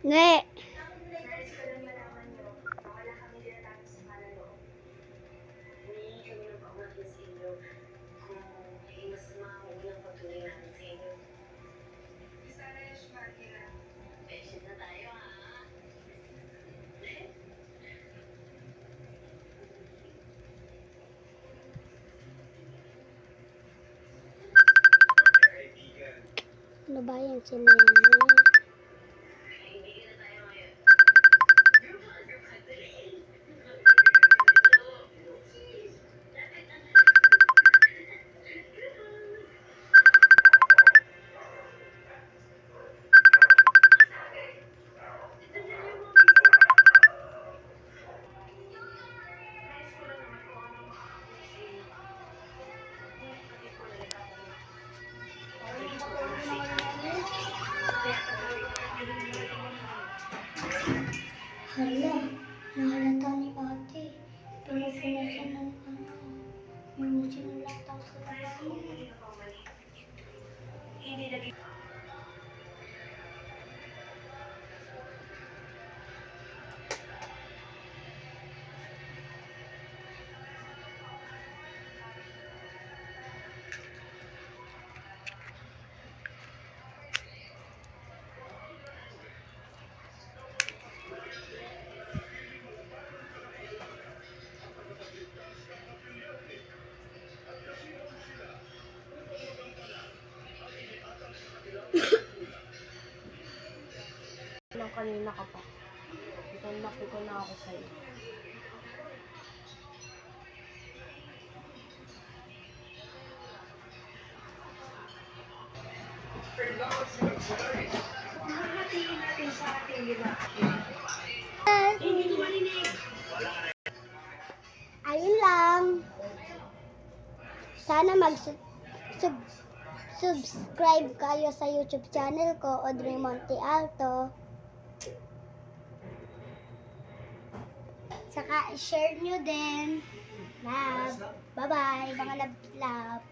Ne. Nais ko lang malaman nyo na wala kami dinatapos sa panaloob. Humingi kami ng paumanhin sa inyo kung may masama o walang patuloy namin sa inyo. Isaresh, Markina. Patient na tayo, ha? Ano ba yan si Nene? Kaibigan na tayo ngayon. Nais ko lang naman kung ano makakatulong sa inyo. Kung kapatid ko na nagkakamali. Kaya patuloy ko lang yung Hala, nahalata ni ate. Pero pinasan ng yung sinulata sa labahin. hindi naging Nang kanina ka pa. Ito na ako sa'yo. hahatiin natin sa ating lima. Ayun lang. Sana subscribe kayo sa YouTube channel ko, Audrey Monte Alto. Saka share nyo din. Love. Bye-bye, mga love.